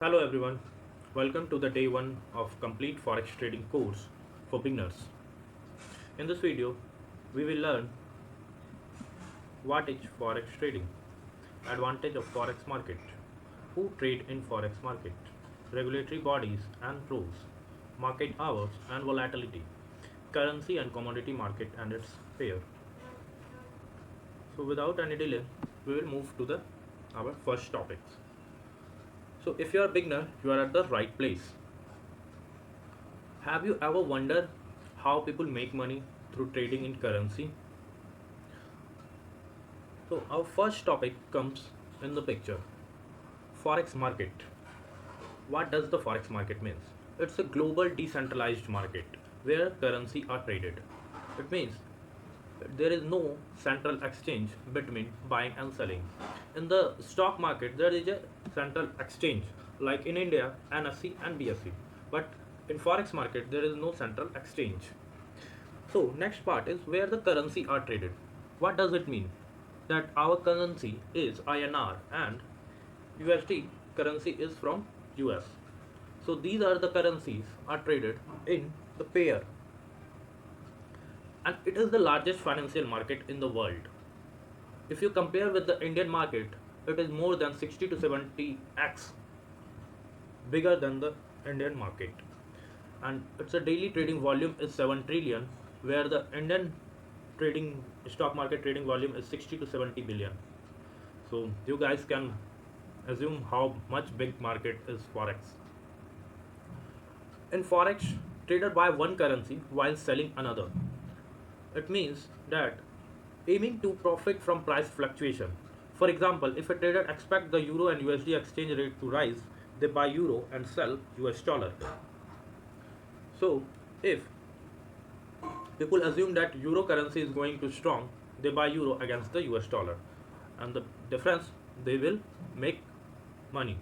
Hello everyone, welcome to the day 1 of complete forex trading course for beginners. In this video, we will learn what is forex trading, advantage of forex market, who trade in forex market, regulatory bodies and rules, market hours and volatility, currency and commodity market and its pair. So without any delay, we will move to the our first topics. So if you are a beginner, you are at the right place. Have you ever wondered how people make money through trading in currency? So our first topic comes in the picture. Forex market. What does the forex market means? It's a global decentralized market where currency are traded. It means there is no central exchange between buying and selling. In the stock market, there is a central exchange like in India, NSE and BSE. But in forex market, there is no central exchange. So next part is where the currency are traded. What does it mean? That our currency is INR and USD currency is from US. So these are the currencies are traded in the pair, and it is the largest financial market in the world. If you compare with the Indian market, it is more than 60 to 70x bigger than the Indian market. And its a daily trading volume is 7 trillion, where the Indian trading stock market trading volume is 60 to 70 billion. So you guys can assume how much big market is forex. In forex, trader buy one currency while selling another. It means that aiming to profit from price fluctuation. For example, if a trader expects the euro and USD exchange rate to rise, they buy euro and sell US dollar. So, if people assume that euro currency is going to strong, they buy euro against the US dollar, and the difference they will make money.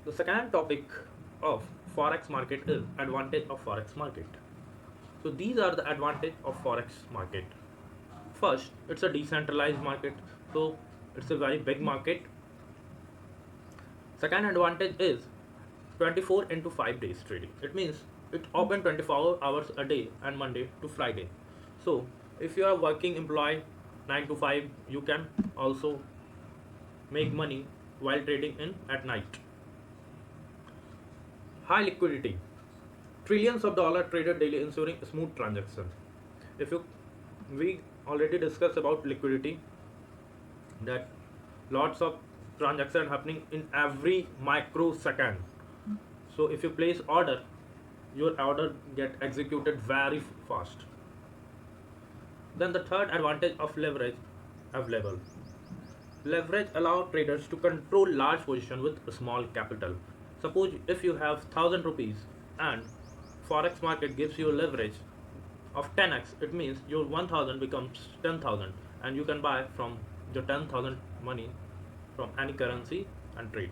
The second topic of forex market is advantage of forex market. So these are the advantage of forex market. First, it's a decentralized market, so it's a very big market. Second advantage is 24 into 5 days trading. It means it open 24 hours a day and Monday to Friday. So if you are working employee 9 to 5, you can also make money while trading in at night. High liquidity. Trillions of dollars traded daily, ensuring smooth transaction. If you we already discussed about liquidity, that lots of transaction happening in every microsecond. So if you place order, your order get executed very fast. Then the third advantage of leverage available. Leverage allow traders to control large position with small capital. Suppose if you have 1000 rupees and forex market gives you a leverage of 10x, it means your 1000 becomes 10,000 and you can buy from your 10,000 money from any currency and trade.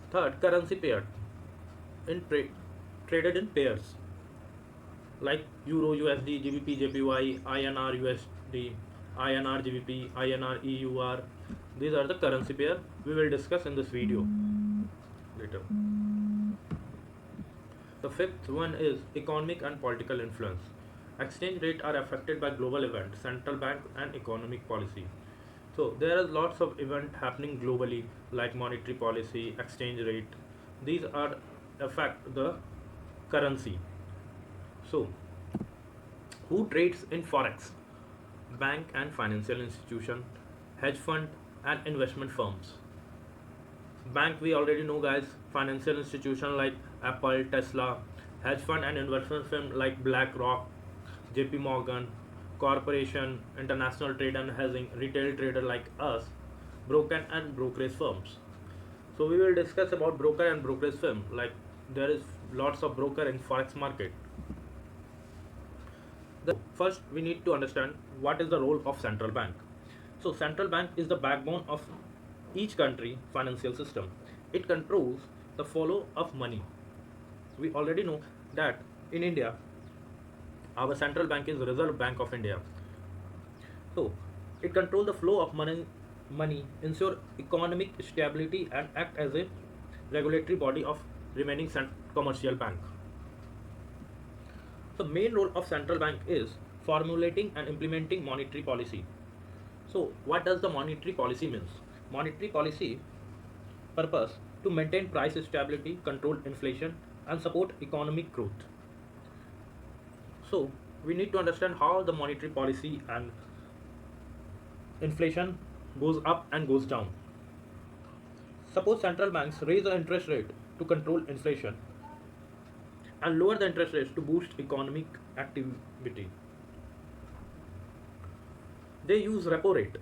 Third, currency pair in traded in pairs like euro USD GBP JPY INR USD INR GBP INR EUR. These are the currency pair we will discuss in this video later. The fifth one is economic and political influence. Exchange rate are affected by global events, central bank and economic policy. So there are lots of events happening globally like monetary policy, exchange rate. These are affect the currency. So who trades in forex? Bank and financial institution, hedge fund and investment firms. Bank we already know guys, financial institution like Apple, Tesla, hedge fund and investment firm like BlackRock, JP Morgan, corporation, international trade and hedging, retail trader like us, broker and brokerage firms. So we will discuss about broker and brokerage firm, like there is lots of broker in forex market. First we need to understand what is the role of central bank. So central bank is the backbone of each country financial system. It controls the flow of money. We already know that in India our central bank is Reserve Bank of India. So it controls the flow of money money, ensure economic stability, and act as a regulatory body of remaining commercial bank. The main role of central bank is formulating and implementing monetary policy. So, what does the monetary policy means? Monetary policy purpose to maintain price stability, control inflation, and support economic growth. So, we need to understand how the monetary policy and inflation goes up and goes down. Suppose central banks raise the interest rate to control inflation and lower the interest rates to boost economic activity. They use repo rate.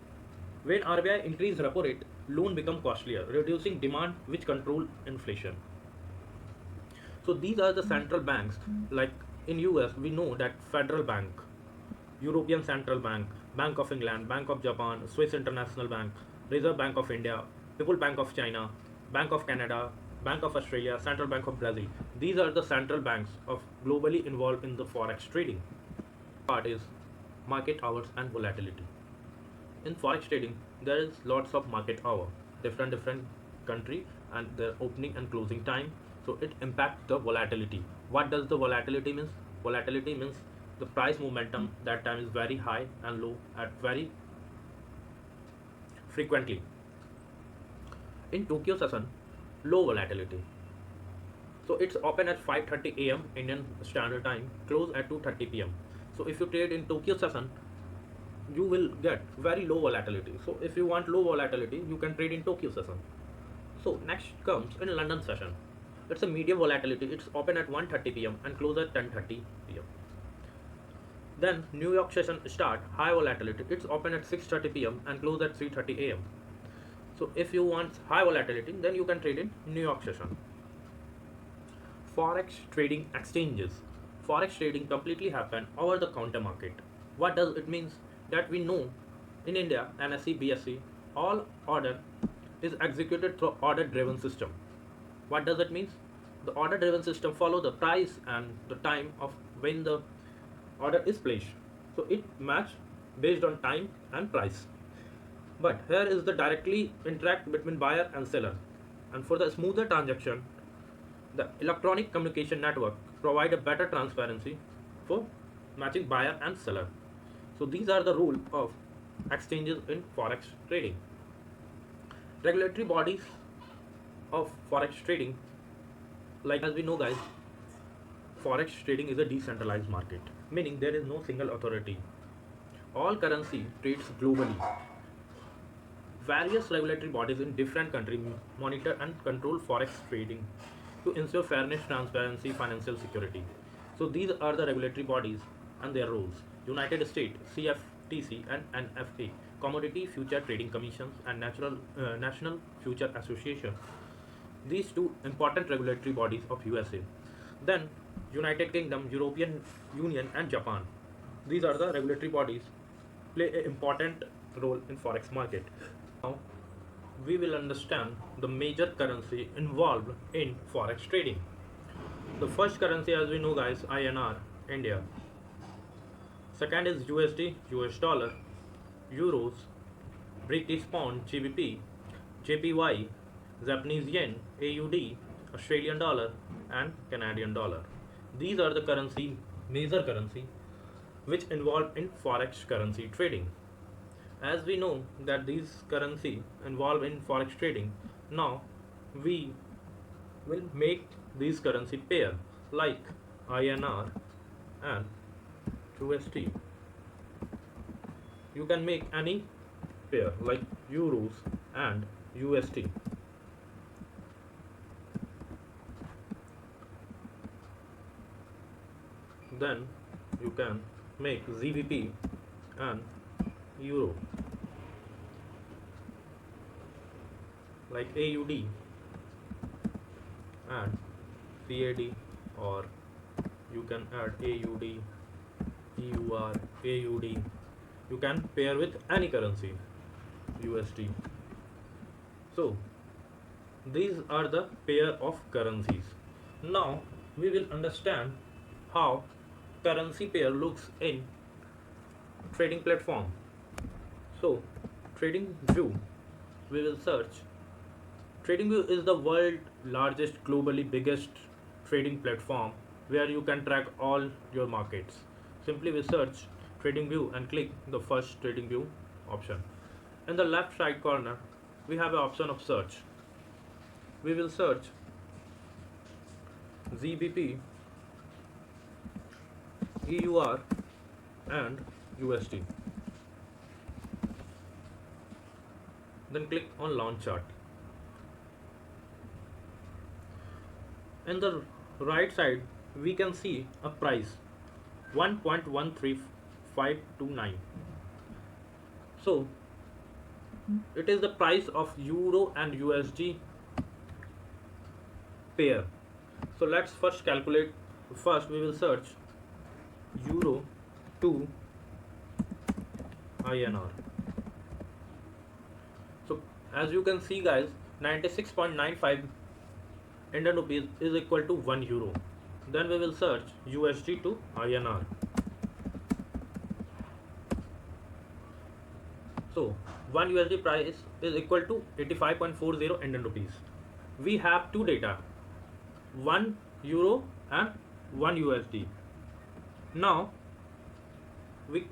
When RBI increase repo rate, loan become costlier, reducing demand which control inflation. So these are the central banks. Like in US, we know that Federal Bank, European Central Bank, Bank of England, Bank of Japan, Swiss International Bank, Reserve Bank of India, People Bank of China, Bank of Canada, Bank of Australia, Central Bank of Brazil. These are the central banks of globally involved in the forex trading. Part is market hours and volatility. In forex trading, there is lots of market hour, different country and their opening and closing time. So it impacts the volatility. What does the volatility means? Volatility means the price momentum that time is very high and low at very frequently. In Tokyo session, low volatility. So it's open at 5:30 a.m. Indian Standard Time, close at 2:30 p.m. So if you trade in Tokyo session, you will get very low volatility. So if you want low volatility, you can trade in Tokyo session. So next comes in London session. It's a medium volatility. It's open at 1:30 p.m. and close at 10:30 p.m. Then New York session start high volatility. It's open at 6:30 p.m. and close at 3:30 a.m. So if you want high volatility, then you can trade in New York session. Forex trading exchanges. Forex trading completely happen over the counter market. What does it means? That we know in India, NSE, BSE, all order is executed through order driven system. What does it mean? The order driven system follow the price and the time of when the order is placed. So it match based on time and price. But here is the directly interact between buyer and seller. And for the smoother transaction, the electronic communication network provide a better transparency for matching buyer and seller. So these are the rule of exchanges in forex trading. Regulatory bodies of forex trading, like as we know guys, forex trading is a decentralized market, meaning there is no single authority. All currency trades globally. Various regulatory bodies in different countries monitor and control forex trading to ensure fairness, transparency, financial security. So these are the regulatory bodies and their roles. United States CFTC and NFA, Commodity Future Trading Commissions and National Future Association. These two important regulatory bodies of USA. Then United Kingdom, European Union and Japan. These are the regulatory bodies play an important role in forex market. Now we will understand the major currency involved in forex trading. The first currency, as we know guys, INR, India. Second is USD, US dollar, euros, British pound, GBP, JPY, Japanese yen, AUD, Australian dollar, and Canadian dollar. These are the major currency, which involved in forex currency trading. As we know that these currency involved in forex trading, now we will make these currency pair like INR and USD. You can make any pair like euros and USD. Then you can make GBP and euro like AUD and CAD, or you can add AUD, EUR, AUD. You can pair with any currency, USD. So these are the pair of currencies. Now we will understand how currency pair looks in trading platform. So trading view, we will search. TradingView is the world's largest, globally biggest trading platform where you can track all your markets. Simply we search TradingView and click the first TradingView option. In the left side corner, we have an option of search. We will search GBP, EUR and USD. Then click on launch chart. In the right side, we can see a price 1.13529. So it is the price of Euro and USD pair. So let's first calculate. First we will search Euro to INR. So as you can see guys, 96.95 Indian rupees is equal to 1 euro. Then we will search USD to INR. So 1 USD price is equal to 85.40 Indian rupees. We have two data, 1 euro and 1 USD. Now we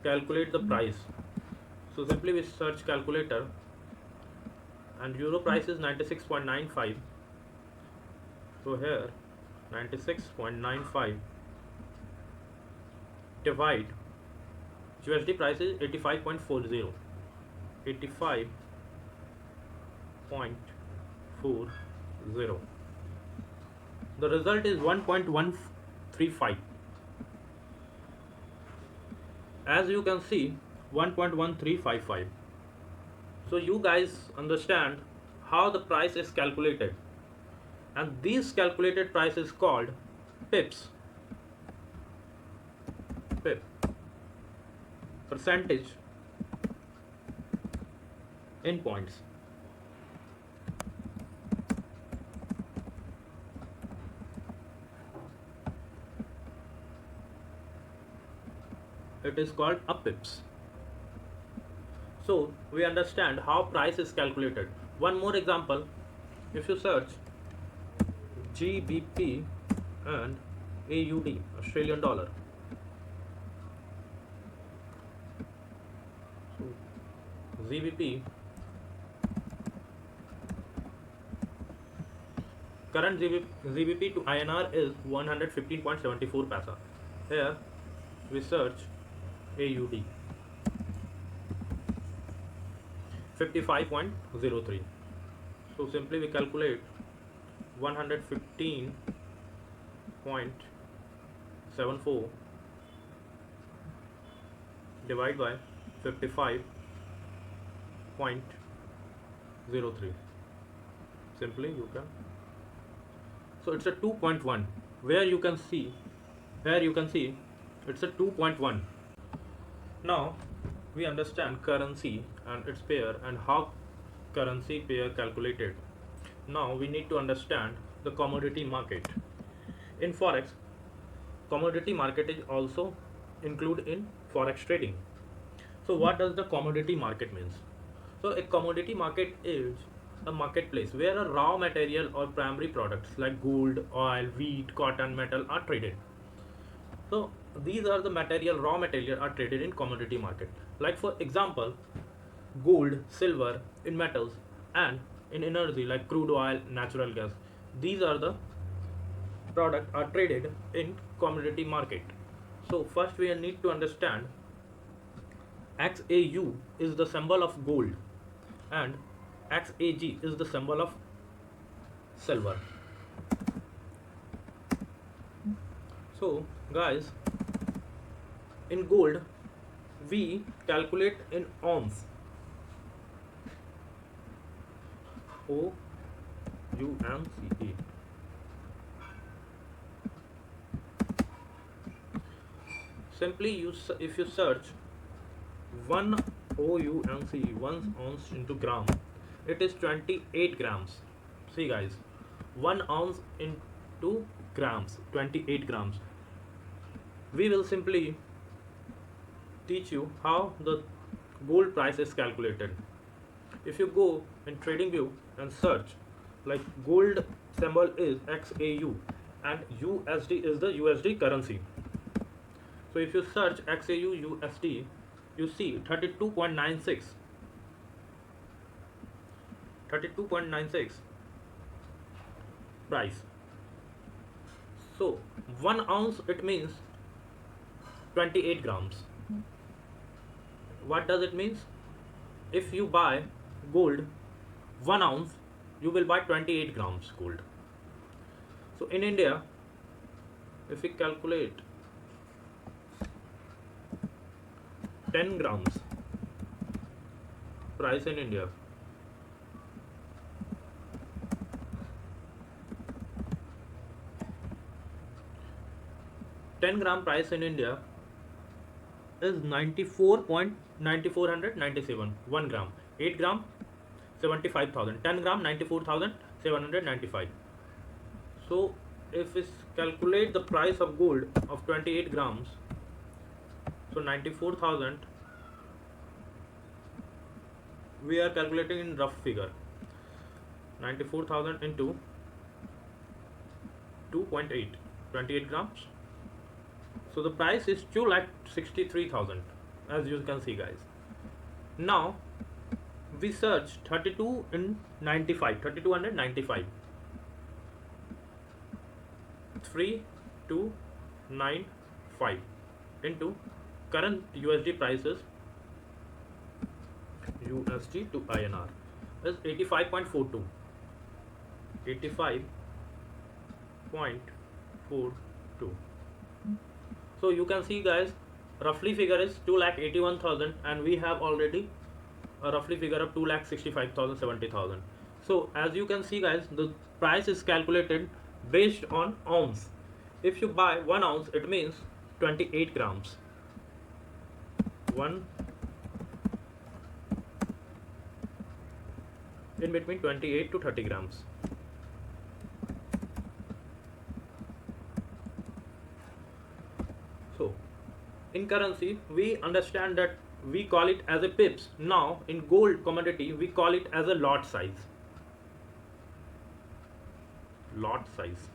calculate the price. So simply we search calculator, and euro price is 96.95. So here 96.95 divide USD price is 85.40. 85.40. The result is 1.135. As you can see, 1.1355. So you guys understand how the price is calculated, and this calculated price is called pips. Pip, percentage in points. It is called a pips. So we understand how price is calculated. One more example, if you search GBP and AUD, Australian dollar. So GBP, current GBP to INR is 115.74 paisa. Here we search AUD 55.03. So simply we calculate 115.74 divide by 55.03. Simply you can. So it's a 2.1. Where you can see it's a 2.1. Now we understand currency and its pair and how currency pair calculated. Now we need to understand the commodity market. In Forex, commodity market is also included in Forex trading. So what does the commodity market means? So a commodity market is a marketplace where a raw material or primary products like gold, oil, wheat, cotton, metal are traded. So these are the raw material are traded in commodity market. Like for example, gold, silver in metals, and in energy like crude oil, natural gas. These are the products are traded in commodity market. So first we need to understand XAU is the symbol of gold and XAG is the symbol of silver. So guys, in gold we calculate in ohms. OUMCE. Simply if you search 1 OUMCE, 1 ounce into gram, it is 28 grams. See guys, 1 ounce into grams, 28 grams. We will simply teach you how the gold price is calculated. If you go in trading view and search, like gold symbol is XAU and USD is the USD currency. So if you search XAU USD, you see 32.96 price. So 1 ounce it means 28 grams. What does it means? If you buy gold 1 ounce, you will buy 28 grams gold. So in India, if we calculate 10 grams price in India, price in India is 94.9497 1 gram. 8 gram 75,000, 10 gram 94,795. So if we calculate the price of gold of 28 grams, so 94,000, we are calculating in rough figure, 94,000 into 2.8, 28 grams. So the price is 2,63,000, as you can see, guys. Now we search 32 in 95, 3295, 3295 into current USD prices, USD to INR is 85.42, 85.42. So you can see, guys, roughly figure is 2,81,000 and we have already a roughly figure of 2,65,000, 70,000. So as you can see, guys, the price is calculated based on ounce. If you buy 1 ounce, it means 28 grams. 1 in between 28 to 30 grams. So in currency, we understand that we call it as a pips. Now in gold commodity, we call it as a lot size. Lot size.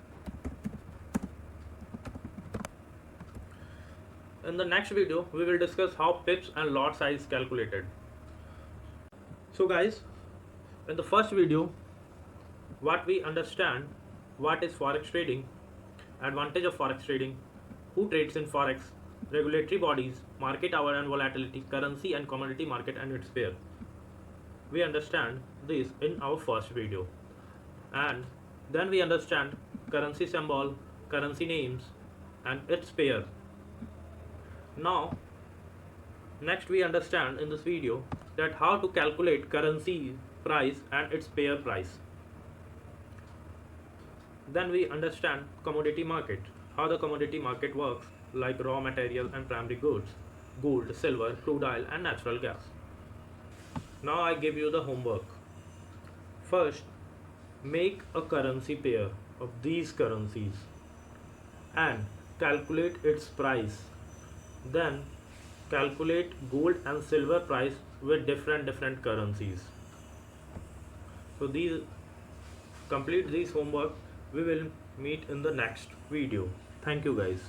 In the next video, we will discuss how pips and lot size is calculated. So guys, in the first video, what we understand, what is Forex trading, advantage of Forex trading, who trades in Forex, regulatory bodies, market hour and volatility, currency and commodity market and its pair. We understand this in our first video. And then we understand currency symbol, currency names and its pair. Now, next we understand in this video that how to calculate currency price and its pair price. Then we understand commodity market, how the commodity market works, like raw material and primary goods, gold, silver, crude oil and natural gas. Now I give you the homework. First, make a currency pair of these currencies and calculate its price. Then calculate gold and silver price with different currencies. So complete these homework. We will meet in the next video. Thank you, guys.